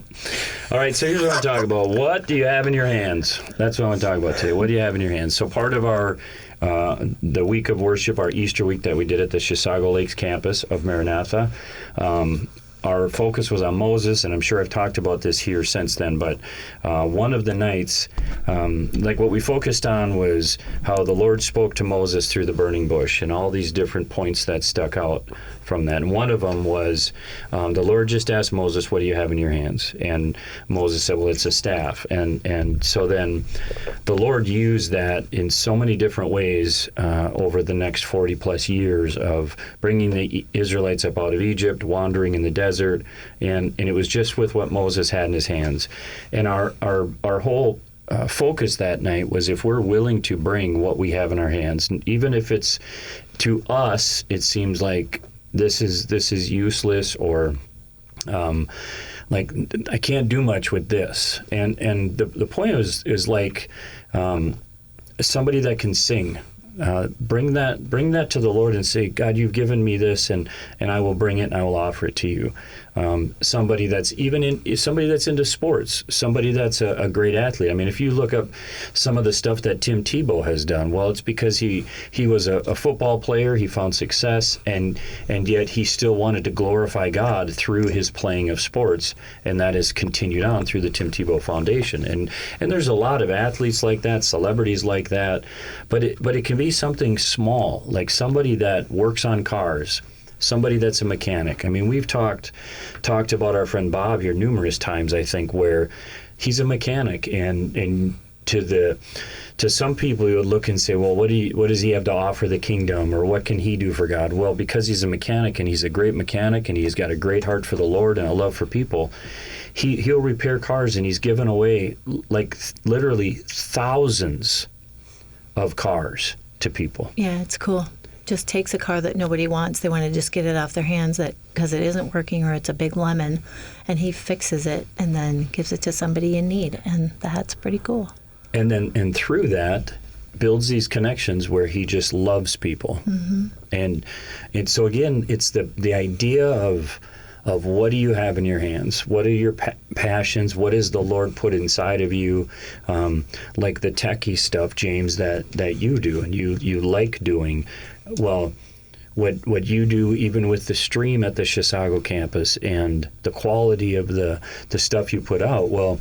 Speaker 2: all right, so here's what I'm talking about. What do you have in your hands? That's what I want to talk about today. What do you have in your hands? So part of our the week of worship, our Easter week that we did at the Chisago Lakes campus of Maranatha, our focus was on Moses, and I'm sure I've talked about this here since then, but one of the nights, like what we focused on was how the Lord spoke to Moses through the burning bush and all these different points that stuck out from that. And one of them was the Lord just asked Moses, what do you have in your hands? And Moses said, well, it's a staff. And so then the Lord used that in so many different ways over the next 40 plus years of bringing the Israelites up out of Egypt, wandering in the desert, and it was just with what Moses had in his hands. And our whole focus that night was if we're willing to bring what we have in our hands, and even if it's to us, it seems like this is useless or like I can't do much with this. And the point is like somebody that can sing. Bring that to the Lord and say, God, you've given me this, and I will bring it and I will offer it to you. Somebody that's into sports, somebody that's a great athlete. I mean, if you look up some of the stuff that Tim Tebow has done, well, it's because he was a football player. He found success, and yet he still wanted to glorify God through his playing of sports, and that has continued on through the Tim Tebow Foundation. And there's a lot of athletes like that, celebrities like that, but it can be something small, like somebody that works on cars, somebody that's a mechanic. I mean, we've talked about our friend Bob here numerous times, I think, where he's a mechanic, and to some people you would look and say, well, what does he have to offer the kingdom, or what can he do for God? Well, because he's a mechanic, and he's a great mechanic, and he's got a great heart for the Lord and a love for people, he'll repair cars, and he's given away like literally thousands of cars to people.
Speaker 1: Yeah, it's cool. Just takes a car that nobody wants. They want to just get it off their hands because it isn't working or it's a big lemon, and he fixes it and then gives it to somebody in need, and that's pretty cool. And
Speaker 2: through that builds these connections where he just loves people. And so again, it's the idea of what do you have in your hands? What are your passions? What is the Lord put inside of you? Like the techie stuff, James, that you do and you like doing. Well, what you do even with the stream at the Chisago campus and the quality of the stuff you put out, well,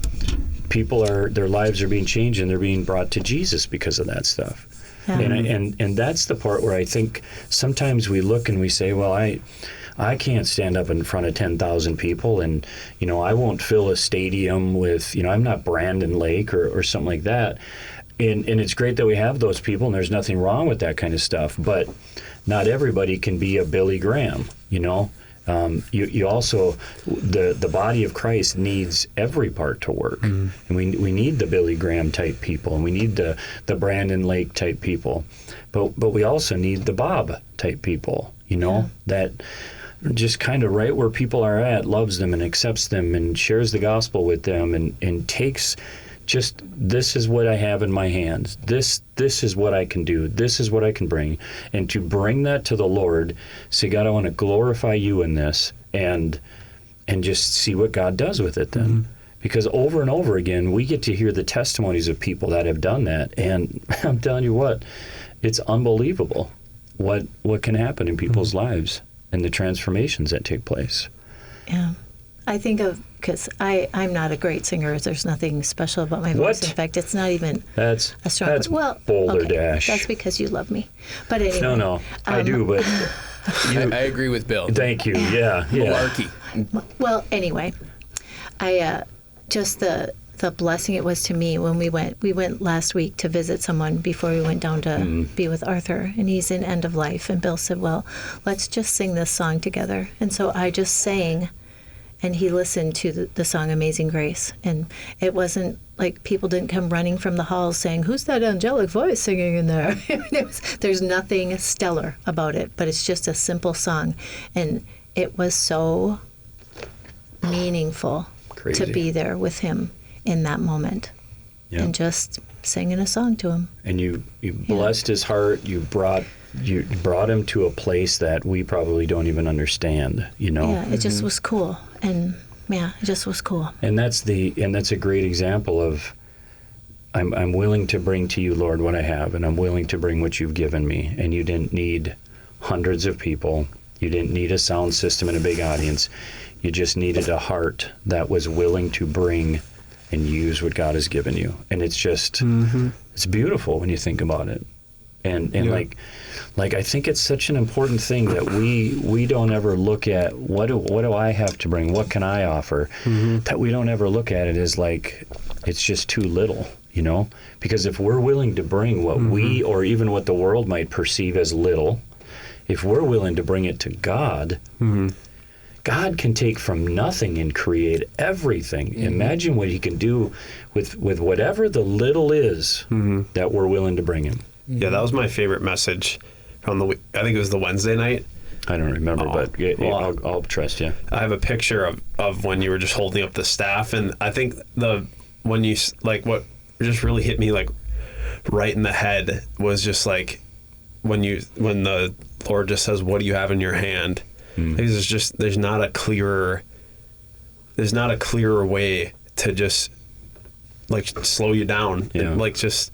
Speaker 2: their lives are being changed and they're being brought to Jesus because of that stuff. Yeah. And that's the part where I think sometimes we look and we say, well, I can't stand up in front of 10,000 people, and I won't fill a stadium with, I'm not Brandon Lake or something like that. And it's great that we have those people, and there's nothing wrong with that kind of stuff. But not everybody can be a Billy Graham, You also, the body of Christ needs every part to work. And we need the Billy Graham type people, and we need the Brandon Lake type people. But we also need the Bob type people, that just kind of right where people are at, loves them and accepts them and shares the gospel with them and takes just, this is what I have in my hands. This is what I can do. This is what I can bring. And to bring that to the Lord, say, God, I want to glorify you in this, and just see what God does with it then. Because over and over again, we get to hear the testimonies of people that have done that. And I'm telling you what, it's unbelievable what can happen in people's lives and the transformations that take place.
Speaker 1: Yeah. I think because I'm not a great singer. There's nothing special about my voice. In fact, it's not even
Speaker 2: that's
Speaker 1: a strong.
Speaker 2: That's Boulder Dash.
Speaker 1: That's because you love me. But anyway.
Speaker 2: No, I do, but
Speaker 4: I agree with Bill.
Speaker 2: Thank you. Yeah.
Speaker 4: Malarkey.
Speaker 1: Well, anyway, Just the blessing it was to me when we went last week to visit someone before we went down to be with Arthur, and he's in end of life, and Bill said, well, let's just sing this song together. And so I just sang, and he listened to the song Amazing Grace, and it wasn't like people didn't come running from the halls saying, who's that angelic voice singing in there? There's nothing stellar about it, but it's just a simple song, and it was so meaningful to be there with him in that moment, and just singing a song to him. And you blessed his heart. You brought him to a place that we probably don't even understand. Yeah, it just was cool, and it just was cool. And that's a great example of I'm willing to bring to you, Lord, what I have, and I'm willing to bring what you've given me. And you didn't need hundreds of people. You didn't need a sound system and a big audience. You just needed a heart that was willing to bring and use what God has given you. And it's just, it's beautiful when you think about it. And like I think it's such an important thing that we don't ever look at what do I have to bring? What can I offer? That we don't ever look at it as like it's just too little, Because if we're willing to bring what we or even what the world might perceive as little, if we're willing to bring it to God, God can take from nothing and create everything. Imagine what he can do with whatever the little is that we're willing to bring him.
Speaker 3: Yeah, that was my favorite message from I think it was the Wednesday night.
Speaker 2: I don't remember, but I'll trust you.
Speaker 3: I have a picture of when you were just holding up the staff, and I think when you what just really hit me like right in the head was just like when the Lord just says, "What do you have in your hand?" There's not a clearer way to just like slow you down and like just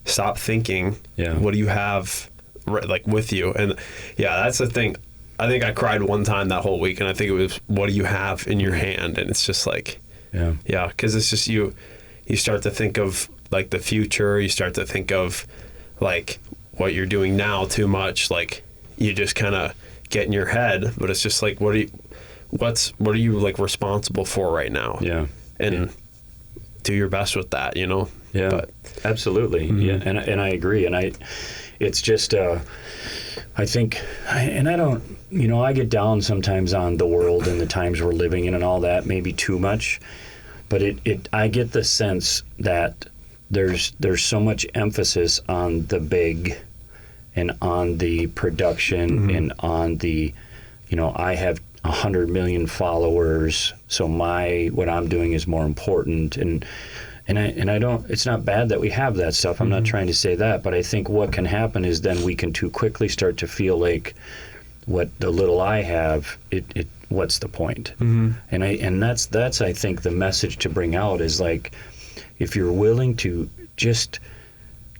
Speaker 3: stop thinking. What do you have like with you? And that's the thing. I think I cried one time that whole week, and I think it was, what do you have in your hand? And it's just like because it's just you start to think of like the future. You start to think of like what you're doing now too much. Like you just kind of get in your head, but it's just like what are you like responsible for right now? And do your best with that,
Speaker 2: But, absolutely. And I agree, and it's just I think, and I don't, I get down sometimes on the world and the times we're living in and all that, maybe too much, but I get the sense that there's so much emphasis on the big and on the production and on the, I have 100 million followers, so what I'm doing is more important. And I don't, it's not bad that we have that stuff. I'm not trying to say that, but I think what can happen is then we can too quickly start to feel like what the little I have, what's the point? And that's I think the message to bring out is like, if you're willing to just,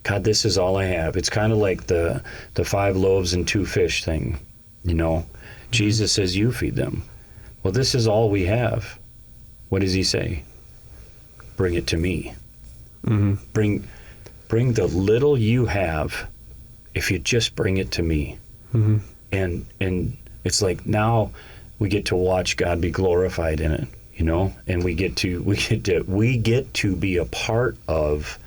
Speaker 2: God, this is all I have. It's kind of like the 5 loaves and 2 fish thing, Jesus says, you feed them. Well, this is all we have. What does he say? Bring it to me. Bring the little you have, if you just bring it to me. And it's like now we get to watch God be glorified in it, and we get to be a part of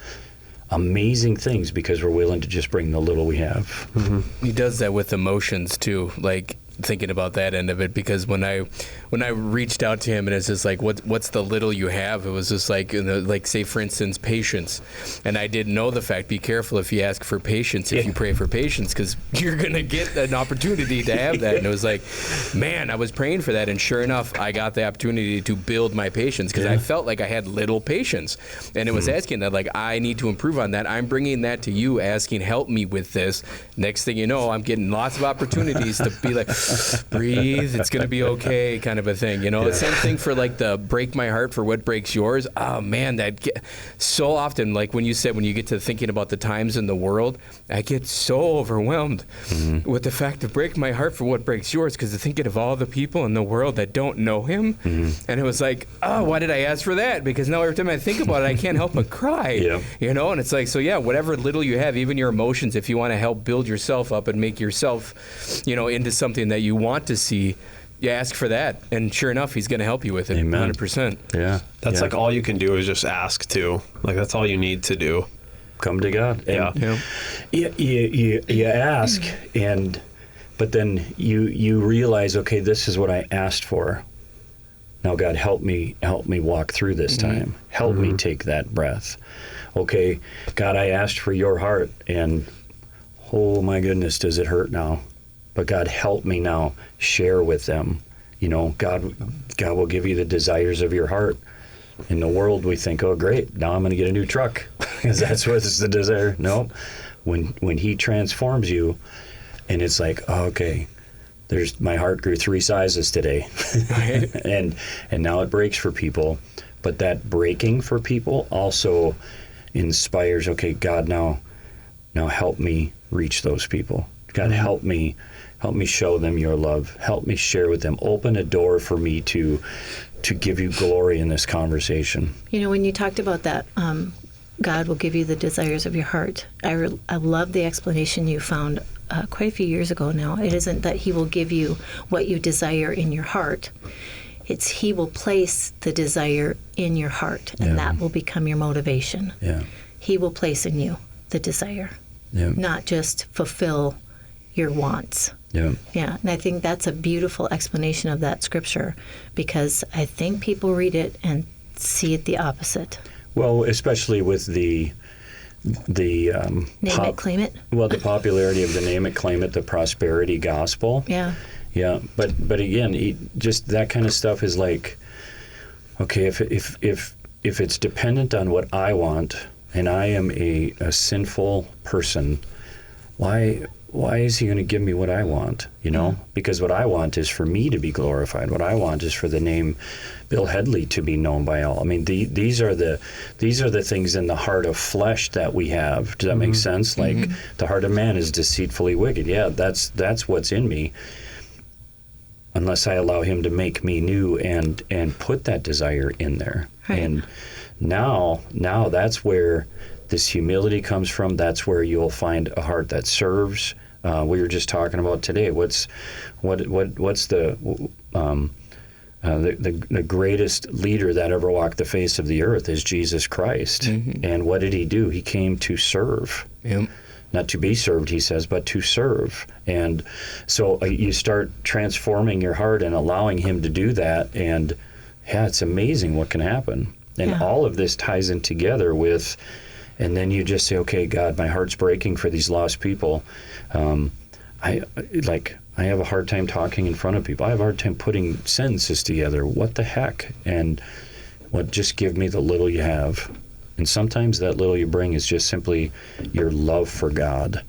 Speaker 2: amazing things because we're willing to just bring the little we have.
Speaker 4: He does that with emotions too, like thinking about that end of it, because when I reached out to him and it's just like, what's the little you have? It was just like, like say for instance, patience. And I didn't know the fact, be careful if you ask for patience, if you pray for patience, because you're going to get an opportunity to have that. And it was like, man, I was praying for that. And sure enough, I got the opportunity to build my patience because I felt like I had little patience. And it was asking that, like, I need to improve on that. I'm bringing that to you, asking, help me with this. Next thing you know, I'm getting lots of opportunities to be like, breathe, it's going to be okay, kind of a thing, The same thing for like the break my heart for what breaks yours. Oh man, so often, like when you said, when you get to thinking about the times in the world, I get so overwhelmed with the fact of break my heart for what breaks yours, because thinking of all the people in the world that don't know him, and it was like, oh, why did I ask for that? Because now every time I think about it, I can't help but cry, and it's like, so yeah, whatever little you have, even your emotions, if you want to help build yourself up and make yourself, into something that you want to see, you ask for that, and sure enough, he's going to help you with it.
Speaker 2: Amen.
Speaker 4: 100%.
Speaker 2: Yeah.
Speaker 3: That's like all you can do is just ask too. Like that's all you need to do.
Speaker 2: Come to God. And
Speaker 3: Yeah.
Speaker 2: you ask, but then you realize, okay, this is what I asked for. Now, God, help me walk through this time. Help me take that breath. Okay, God, I asked for your heart, and oh my goodness, does it hurt now? But God, help me now share with them. You know, God will give you the desires of your heart. In the world, we think, oh, great, now I'm going to get a new truck because that's what's the desire. No, when He transforms you, and it's like, oh, okay, my heart grew 3 sizes today, and now it breaks for people. But that breaking for people also inspires. Okay, God, now help me reach those people. God, help me show them your love. Help me share with them. Open a door for me to give you glory in this conversation.
Speaker 1: You know, when you talked about that, God will give you the desires of your heart. I love the explanation you found quite a few years ago now. It isn't that He will give you what you desire in your heart. It's He will place the desire in your heart, and that will become your motivation.
Speaker 2: Yeah.
Speaker 1: He will place in you the desire, not just fulfill your wants.
Speaker 2: Yeah.
Speaker 1: Yeah, and I think that's a beautiful explanation of that scripture, because I think people read it and see it the opposite.
Speaker 2: Well, especially with the
Speaker 1: name it, claim it.
Speaker 2: Well, the popularity of the name it, claim it, the prosperity gospel.
Speaker 1: Yeah.
Speaker 2: Yeah, but again, just that kind of stuff is like, okay, if it's dependent on what I want, and I am a sinful person, why is He going to give me what I want? You know, because what I want is for me to be glorified. What I want is for the name Bill Headley to be known by all. I mean, these are the things in the heart of flesh that we have. Does that make sense? Like the heart of man is deceitfully wicked. Yeah, that's what's in me. Unless I allow Him to make me new and put that desire in there.
Speaker 1: Right.
Speaker 2: And now that's where this humility comes from. That's where you'll find a heart that serves. We were just talking about today. What's the greatest leader that ever walked the face of the earth is Jesus Christ. And what did He do? He came to serve.
Speaker 4: Yep.
Speaker 2: Not to be served, He says, but to serve. And so you start transforming your heart and allowing Him to do that. And yeah, it's amazing what can happen. And all of this ties in together with, and then you just say, okay, God, my heart's breaking for these lost people. I have a hard time talking in front of people. I have a hard time putting sentences together. What the heck? And just give me the little you have. And sometimes that little you bring is just simply your love for God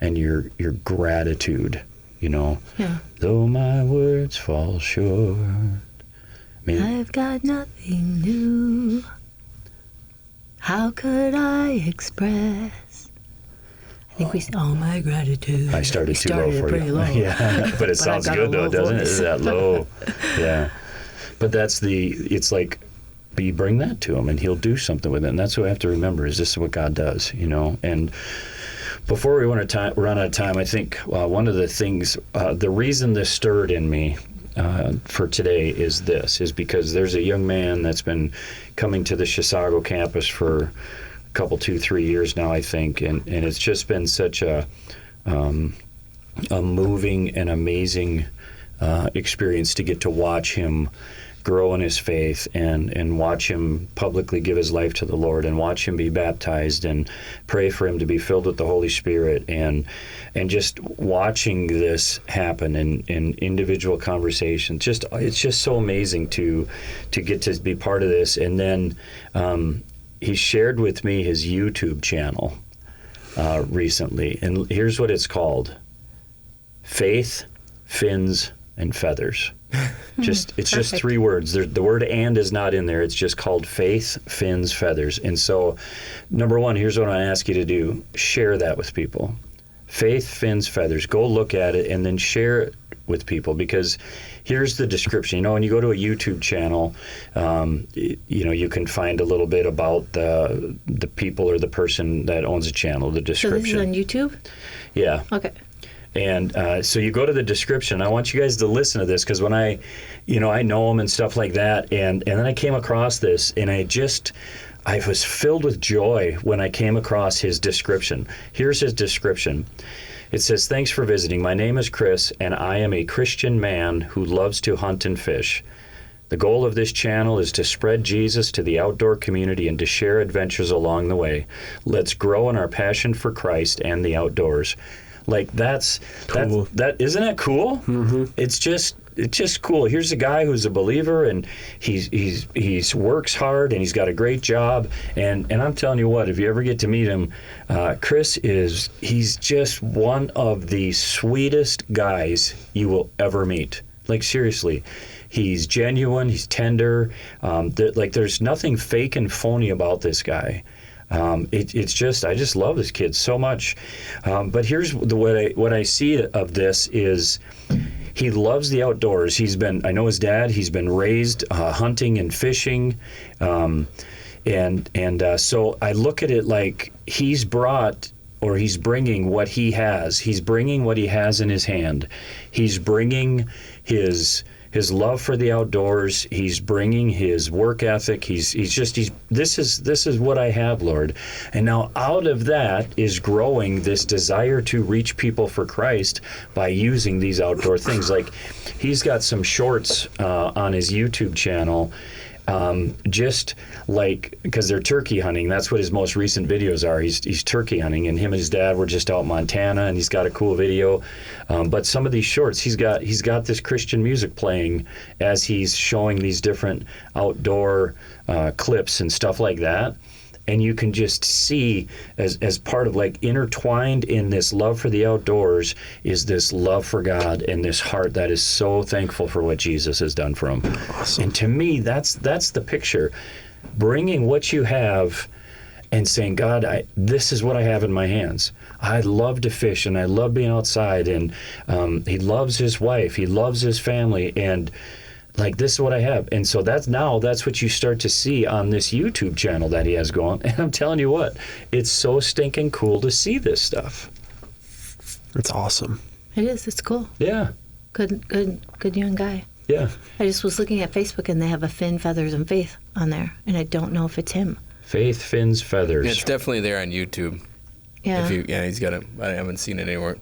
Speaker 2: and your gratitude, you know.
Speaker 1: Yeah.
Speaker 2: Though my words fall short. I mean,
Speaker 1: I've got nothing new. How could I express? I think all my gratitude.
Speaker 2: I started too low for
Speaker 1: pretty
Speaker 2: you.
Speaker 1: Low.
Speaker 2: Yeah, but it sounds good though, doesn't it? Is that low? Yeah. But it's like, but you bring that to Him and He'll do something with it. And that's what we have to remember, is this is what God does, you know. And before we run out of time, I think one of the things, the reason this stirred in me for today is because there's a young man that's been coming to the Chisago campus for a couple, 2-3 years now, I think. And it's just been such a moving and amazing experience to get to watch him grow in his faith and watch him publicly give his life to the Lord and watch him be baptized and pray for him to be filled with the Holy Spirit and just watching this happen in individual conversations. It's just so amazing to get to be part of this. And then he shared with me his YouTube channel recently, and here's what it's called: Faith, Fins, and Feathers. It's just 3 words. The word "and" is not in there. It's just called Faith, Fins, Feathers. And so, number one, here's what I ask you to do: share that with people. Faith, Fins, Feathers. Go look at it and then share it with people, because here's the description. You know, when you go to a YouTube channel, you can find a little bit about the people or the person that owns a channel, the description.
Speaker 1: So this is on YouTube?
Speaker 2: Yeah.
Speaker 1: Okay.
Speaker 2: And so you go to the description. I want you guys to listen to this, because when I know him and stuff like that, and then I came across this, and I was filled with joy when I came across his description. Here's his description. It says, "Thanks for visiting. My name is Chris, and I am a Christian man who loves to hunt and fish. The goal of this channel is to spread Jesus to the outdoor community and to share adventures along the way. Let's grow in our passion for Christ and the outdoors." Like, that's cool. That isn't that cool? Mm-hmm. It's just cool. Here's a guy who's a believer, and he's works hard, and he's got a great job. And I'm telling you what, if you ever get to meet him, Chris he's just one of the sweetest guys you will ever meet. Like, seriously. He's genuine, he's tender. There's nothing fake and phony about this guy. It's just, I just love this kid so much. But here's what I see of this is, he loves the outdoors. I know his dad, he's been raised hunting and fishing. So I look at it like he's bringing what he has. He's bringing what he has in his hand. He's bringing his love for the outdoors. He's bringing his work ethic. This is what I have, Lord. And now out of that is growing this desire to reach people for Christ by using these outdoor things. Like, he's got some shorts on his YouTube channel, just like, because they're turkey hunting. That's what his most recent videos are. He's turkey hunting, and him and his dad were just out in Montana, and he's got a cool video. But some of these shorts, he's got this Christian music playing as he's showing these different outdoor clips and stuff like that. And you can just see, as part of, like, intertwined in this love for the outdoors is this love for God and this heart that is so thankful for what Jesus has done for him. Awesome. And to me, that's the picture. Bringing what you have and saying, God, this is what I have in my hands. I love to fish, and I love being outside, and he loves his wife, he loves his family, and like, this is what I have. And so that's what you start to see on this YouTube channel that he has going. And I'm telling you what, it's so stinking cool to see this stuff.
Speaker 3: It's awesome.
Speaker 1: It is. It's cool.
Speaker 2: Yeah.
Speaker 1: Good young guy.
Speaker 2: Yeah.
Speaker 1: I just was looking at Facebook, and they have a Finn, Feathers, and Faith on there, and I don't know if it's him.
Speaker 2: Faith, Fins, Feathers.
Speaker 4: It's definitely there on YouTube.
Speaker 1: Yeah.
Speaker 4: He's got it. I haven't seen it anywhere.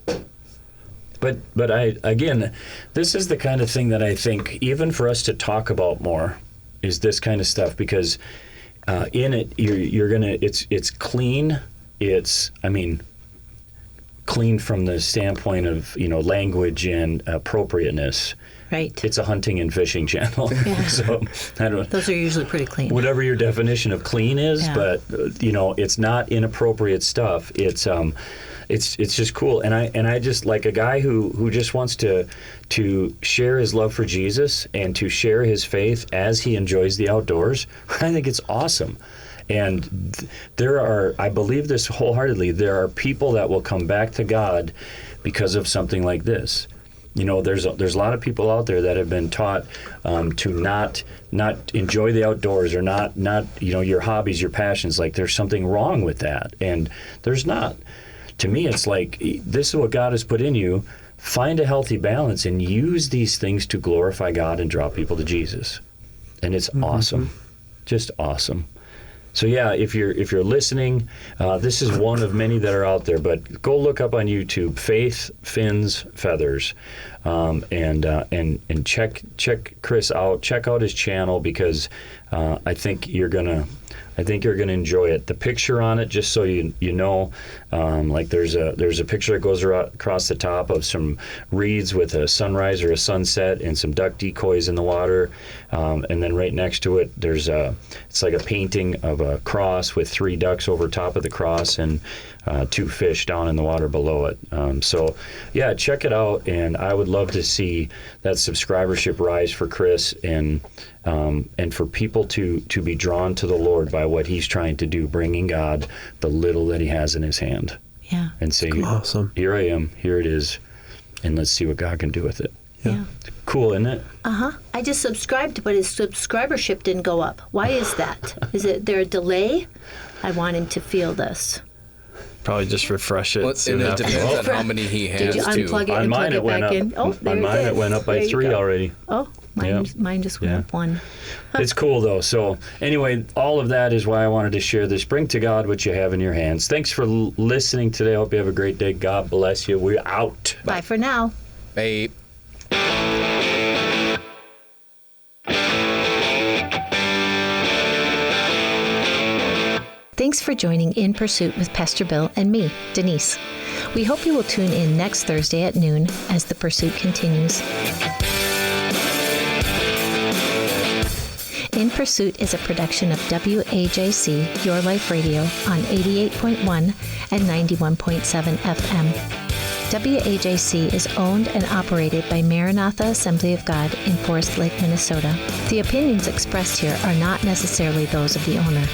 Speaker 2: But again, this is the kind of thing that I think, even for us to talk about more, is this kind of stuff, because in it it's clean. Clean from the standpoint of language and appropriateness.
Speaker 1: Right.
Speaker 2: It's a hunting and fishing channel.
Speaker 1: Yeah.
Speaker 2: So I don't.
Speaker 1: Those are usually pretty clean.
Speaker 2: Whatever your definition of clean is,
Speaker 1: yeah.
Speaker 2: But it's not inappropriate stuff. It's just cool, and I just, like, a guy who just wants to share his love for Jesus and to share his faith as he enjoys the outdoors. I think it's awesome. And I believe this wholeheartedly, there are people that will come back to God because of something like this. There's a lot of people out there that have been taught to not enjoy the outdoors, or not your hobbies, your passions. Like, there's something wrong with that, and there's not. To me, it's like, this is what God has put in you. Find a healthy balance and use these things to glorify God and draw people to Jesus. And it's awesome. Just awesome. So yeah, if you're listening, this is one of many that are out there. But go look up on YouTube, Faith, Fins, Feathers, and check Chris out. Check out his channel, because I think you're gonna enjoy it. The picture on it, just so you know, like, there's a picture that goes across the top of some reeds with a sunrise or a sunset and some duck decoys in the water, and then right next to it it's like a painting of a cross with 3 ducks over top of the cross and 2 fish down in the water below it. So yeah, check it out, and I would love to see that subscribership rise for Chris, and for people to be drawn to the Lord by what he's trying to do, bringing God the little that he has in his hand.
Speaker 1: Yeah.
Speaker 2: And say,
Speaker 3: awesome.
Speaker 2: Here I am, here it is, and let's see what God can do with it.
Speaker 1: Yeah.
Speaker 2: Cool, isn't it?
Speaker 1: Uh-huh. I just subscribed, but his subscribership didn't go up. Why is that? Is there a delay? I want him to feel this.
Speaker 3: Probably just refresh it.
Speaker 4: Well, and it depends on how many he has,
Speaker 1: Did you unplug
Speaker 4: too.
Speaker 1: it
Speaker 2: On
Speaker 1: and
Speaker 2: mine
Speaker 1: plug
Speaker 2: it
Speaker 1: it
Speaker 2: went
Speaker 1: back
Speaker 2: up.
Speaker 1: in? Oh, there
Speaker 2: On mine
Speaker 1: it
Speaker 2: it went up by
Speaker 1: There you
Speaker 2: 3
Speaker 1: go.
Speaker 2: already.
Speaker 1: Oh, mine just went up 1.
Speaker 2: It's cool though. So anyway, all of that is why I wanted to share this. Bring to God what you have in your hands. Thanks for listening today. I hope you have a great day. God bless you. We're out.
Speaker 1: Bye for now.
Speaker 4: Hey.
Speaker 1: Thanks for joining In Pursuit with Pastor Bill and me, Denise. We hope you will tune in next Thursday at noon as the pursuit continues. In Pursuit is a production of WAJC, Your Life Radio, on 88.1 and 91.7 FM. WAJC is owned and operated by Maranatha Assembly of God in Forest Lake, Minnesota. The opinions expressed here are not necessarily those of the owner.